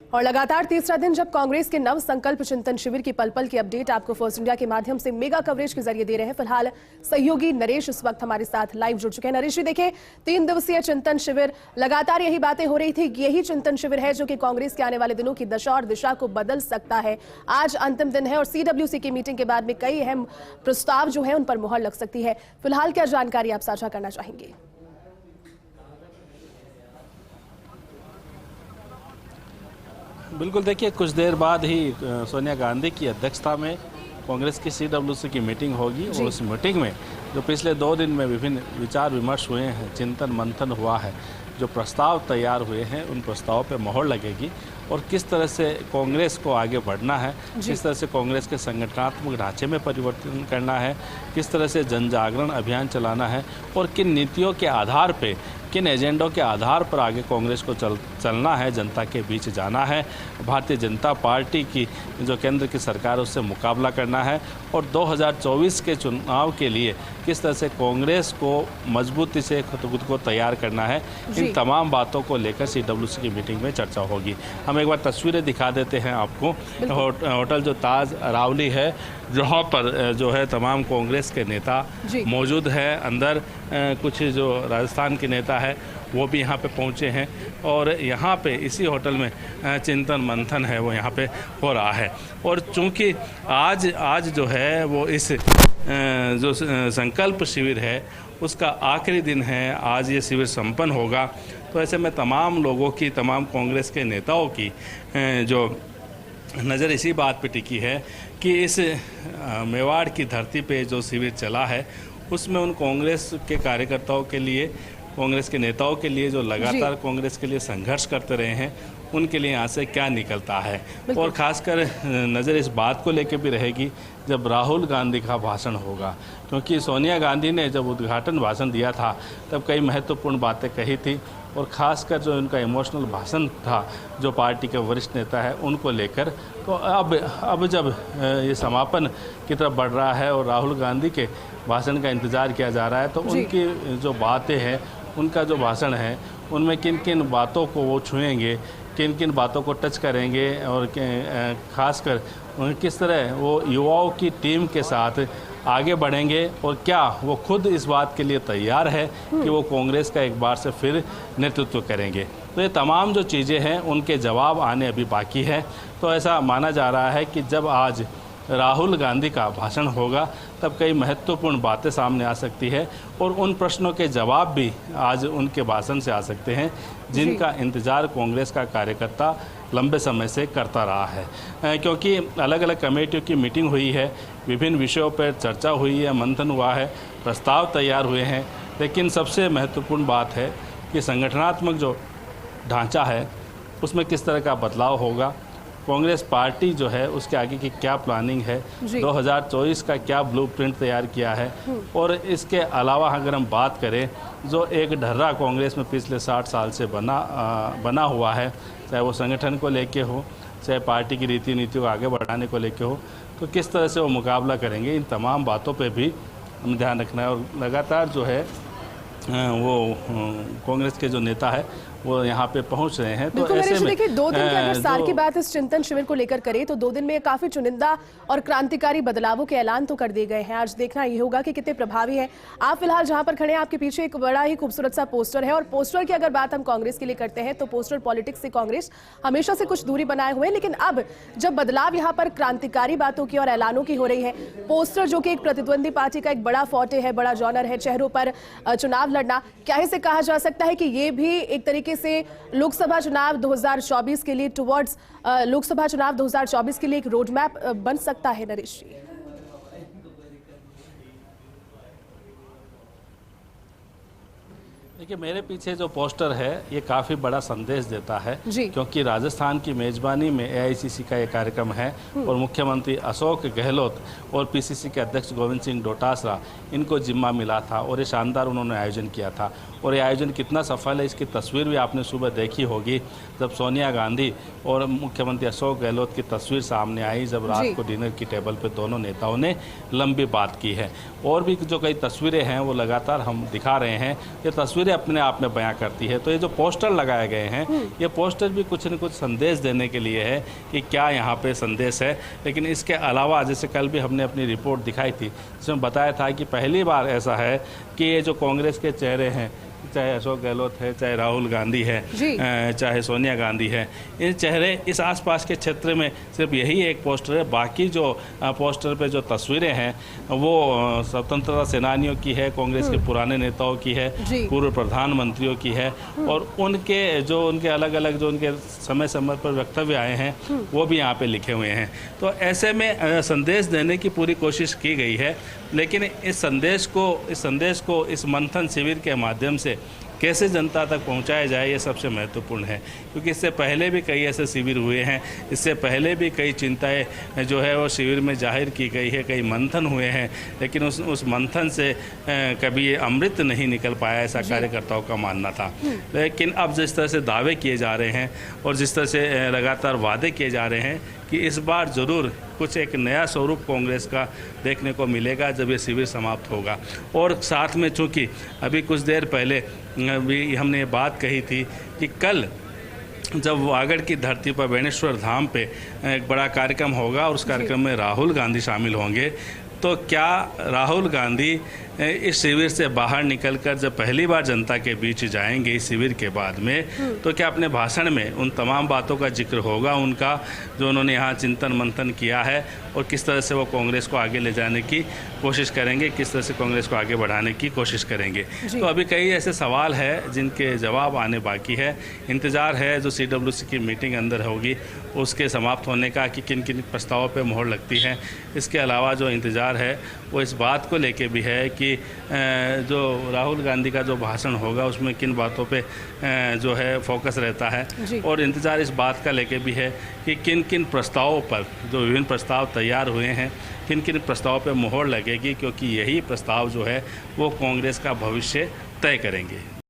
और लगातार तीसरा दिन जब कांग्रेस के नव संकल्प चिंतन शिविर की पल पल की अपडेट आपको फर्स्ट इंडिया के माध्यम से मेगा कवरेज के जरिए दे रहे हैं। फिलहाल सहयोगी नरेश इस वक्त हमारे साथ लाइव जुड़ चुके हैं। नरेश जी, देखिए 3 दिवसीय चिंतन शिविर, लगातार यही बातें हो रही थी, यही चिंतन शिविर है जो कि कांग्रेस के आने वाले दिनों की दशा और दिशा को बदल सकता है। आज अंतिम दिन है और CWC की मीटिंग के बाद में कई अहम प्रस्ताव जो है उन पर मुहर लग सकती है। फिलहाल क्या जानकारी आप साझा करना चाहेंगे? बिल्कुल, देखिए कुछ देर बाद ही सोनिया गांधी की अध्यक्षता में कांग्रेस की CWC की मीटिंग होगी और उस मीटिंग में जो पिछले 2 दिन में विभिन्न विचार विमर्श हुए हैं, चिंतन मंथन हुआ है, जो प्रस्ताव तैयार हुए हैं उन प्रस्तावों पर मोहर लगेगी और किस तरह से कांग्रेस को आगे बढ़ना है, किस तरह से कांग्रेस के संगठनात्मक ढांचे में परिवर्तन करना है, किस तरह से जन जागरण अभियान चलाना है और किन नीतियों के आधार पे, किन एजेंडों के आधार पर आगे कांग्रेस को चलना है, जनता के बीच जाना है, भारतीय जनता पार्टी की जो केंद्र की सरकार उससे मुकाबला करना है और 2024 के चुनाव के लिए किस तरह से कांग्रेस को मजबूती से खुद को तैयार करना है, इन तमाम बातों को लेकर CWC की मीटिंग में चर्चा होगी। हम एक बार तस्वीरें दिखा देते हैं आपको। होटल जो ताज अरावली है, जहाँ पर जो है तमाम कांग्रेस के नेता मौजूद है। अंदर कुछ जो राजस्थान के नेता है वो भी यहाँ पे पहुँचे हैं और यहाँ पे इसी होटल में चिंतन मंथन है वो यहाँ पे हो रहा है। और चूँकि आज जो है वो इस जो संकल्प शिविर है उसका आखिरी दिन है, आज ये शिविर संपन्न होगा, तो ऐसे में तमाम लोगों की, तमाम कांग्रेस के नेताओं की जो नज़र इसी बात पे टिकी है कि इस मेवाड़ की धरती पे जो शिविर चला है उसमें उन कांग्रेस के कार्यकर्ताओं के लिए, कांग्रेस के नेताओं के लिए जो लगातार कांग्रेस के लिए संघर्ष करते रहे हैं, उनके लिए यहाँ से क्या निकलता है। और ख़ासकर नज़र इस बात को लेकर भी रहेगी जब राहुल गांधी का भाषण होगा, क्योंकि सोनिया गांधी ने जब उद्घाटन भाषण दिया था तब कई महत्वपूर्ण बातें कही थी और ख़ासकर जो उनका इमोशनल भाषण था जो पार्टी के वरिष्ठ नेता है उनको लेकर। तो अब जब ये समापन की तरफ बढ़ रहा है और राहुल गांधी के भाषण का इंतज़ार किया जा रहा है, तो उनकी जो बातें हैं, उनका जो भाषण है, उनमें किन किन बातों को वो छुएंगे, किन किन बातों को टच करेंगे और ख़ासकर किस तरह वो युवाओं की टीम के साथ आगे बढ़ेंगे और क्या वो खुद इस बात के लिए तैयार है कि वो कांग्रेस का एक बार से फिर नेतृत्व करेंगे। तो ये तमाम जो चीज़ें हैं उनके जवाब आने अभी बाकी है। तो ऐसा माना जा रहा है कि जब आज राहुल गांधी का भाषण होगा तब कई महत्वपूर्ण बातें सामने आ सकती है और उन प्रश्नों के जवाब भी आज उनके भाषण से आ सकते हैं जिनका इंतज़ार कांग्रेस का कार्यकर्ता लंबे समय से करता रहा है। क्योंकि अलग अलग कमेटियों की मीटिंग हुई है, विभिन्न विषयों पर चर्चा हुई है, मंथन हुआ है, प्रस्ताव तैयार हुए हैं, लेकिन सबसे महत्वपूर्ण बात है कि संगठनात्मक जो ढांचा है उसमें किस तरह का बदलाव होगा, कांग्रेस पार्टी जो है उसके आगे की क्या प्लानिंग है, 2024 का क्या ब्लूप्रिंट तैयार किया है। और इसके अलावा अगर हम बात करें जो एक ढर्रा कांग्रेस में पिछले 60 साल से बना हुआ है, चाहे वो संगठन को लेके हो, चाहे पार्टी की रीति नीतियों को आगे बढ़ाने को लेके हो, तो किस तरह से वो मुकाबला करेंगे, इन तमाम बातों पे भी हमें ध्यान रखना है। और लगातार जो है वो कांग्रेस के जो नेता है वो यहाँ पे पहुँच रहे हैं। तो ऐसे में देखिए 2 दिन की अगर सार की बात इस चिंतन शिविर को लेकर करें तो 2 दिन में काफी चुनिंदा और क्रांतिकारी बदलावों के ऐलान तो कर दिए गए हैं। आज देखना ये होगा कि कितने प्रभावी है। आप फिलहाल जहां पर खड़े हैं आपके पीछे एक बड़ा ही खूबसूरत सा पोस्टर है और पोस्टर की अगर बात हम कांग्रेस के लिए करते हैं तो पोस्टर पॉलिटिक्स से कांग्रेस हमेशा से कुछ दूरी बनाए हुए, लेकिन अब जब बदलाव यहाँ पर क्रांतिकारी बातों की और ऐलानों की हो रही है, पोस्टर जो कि एक प्रतिद्वंदी पार्टी का एक बड़ा फॉटे है, बड़ा जॉनर है, चेहरों पर चुनाव लड़ना, क्या इसे कहा जा सकता है कि ये भी एक तरीके से लोकसभा चुनाव 2024 के लिए टुवर्ड्स लोकसभा चुनाव 2024 के लिए एक रोड मैप बन सकता है? नरेश जी, देखिए मेरे पीछे जो पोस्टर है ये काफ़ी बड़ा संदेश देता है, क्योंकि राजस्थान की मेज़बानी में AICC का ये कार्यक्रम है और मुख्यमंत्री अशोक गहलोत और PCC के अध्यक्ष गोविंद सिंह डोटासरा इनको जिम्मा मिला था और ये शानदार उन्होंने आयोजन किया था। और ये आयोजन कितना सफल है इसकी तस्वीर भी आपने सुबह देखी होगी, जब सोनिया गांधी और मुख्यमंत्री अशोक गहलोत की तस्वीर सामने आई, जब रात को डिनर की टेबल पे दोनों नेताओं ने लंबी बात की है। और भी जो कई तस्वीरें हैं वो लगातार हम दिखा रहे हैं। ये तस्वीरें अपने आप में बयां करती है। तो ये जो पोस्टर लगाए गए हैं, ये पोस्टर भी कुछ न कुछ संदेश देने के लिए है कि क्या यहाँ पे संदेश है। लेकिन इसके अलावा जैसे कल भी हमने अपनी रिपोर्ट दिखाई थी, जिसमें बताया था कि पहली बार ऐसा है कि ये जो कांग्रेस के चेहरे हैं, चाहे अशोक गहलोत है, चाहे राहुल गांधी है, चाहे सोनिया गांधी है, ये चेहरे इस आसपास के क्षेत्र में सिर्फ यही एक पोस्टर है। बाकी जो पोस्टर पे जो तस्वीरें हैं वो स्वतंत्रता सेनानियों की है, कांग्रेस के पुराने नेताओं की है, पूर्व प्रधानमंत्रियों की है, और उनके अलग अलग जो उनके समय समय पर वक्तव्य आए हैं वो भी यहाँ पे लिखे हुए हैं। तो ऐसे में संदेश देने की पूरी कोशिश की गई है, लेकिन इस संदेश को इस मंथन शिविर के माध्यम से कैसे जनता तक पहुंचाया जाए, ये सबसे महत्वपूर्ण है। क्योंकि इससे पहले भी कई ऐसे शिविर हुए हैं, इससे पहले भी कई चिंताएं जो है वो शिविर में जाहिर की गई है, कई मंथन हुए हैं, लेकिन उस मंथन से कभी ये अमृत नहीं निकल पाया, ऐसा कार्यकर्ताओं का मानना था। लेकिन अब जिस तरह से दावे किए जा रहे हैं और जिस तरह से लगातार वादे किए जा रहे हैं कि इस बार ज़रूर कुछ एक नया स्वरूप कांग्रेस का देखने को मिलेगा जब ये शिविर समाप्त होगा। और साथ में चूँकि अभी कुछ देर पहले भी हमने ये बात कही थी कि कल जब वागड़ की धरती पर बेणेश्वर धाम पे एक बड़ा कार्यक्रम होगा और उस कार्यक्रम में राहुल गांधी शामिल होंगे, तो क्या राहुल गांधी इस शिविर से बाहर निकलकर जब पहली बार जनता के बीच जाएंगे इस शिविर के बाद में, तो क्या अपने भाषण में उन तमाम बातों का जिक्र होगा उनका जो उन्होंने यहाँ चिंतन मंथन किया है, और किस तरह से वो कांग्रेस को आगे ले जाने की कोशिश करेंगे, किस तरह से कांग्रेस को आगे बढ़ाने की कोशिश करेंगे। तो अभी कई ऐसे सवाल हैं जिनके जवाब आने बाकी है। इंतज़ार है जो CWC की मीटिंग अंदर होगी उसके समाप्त होने का कि किन किन प्रस्तावों पर मोहर लगती है। इसके अलावा जो इंतज़ार है वो इस बात को लेके भी है कि जो राहुल गांधी का जो भाषण होगा उसमें किन बातों पे जो है फोकस रहता है, और इंतज़ार इस बात का लेके भी है कि किन किन प्रस्तावों पर जो विभिन्न प्रस्ताव तैयार हुए हैं, किन किन प्रस्तावों पे मोहर लगेगी, क्योंकि यही प्रस्ताव जो है वो कांग्रेस का भविष्य तय करेंगे।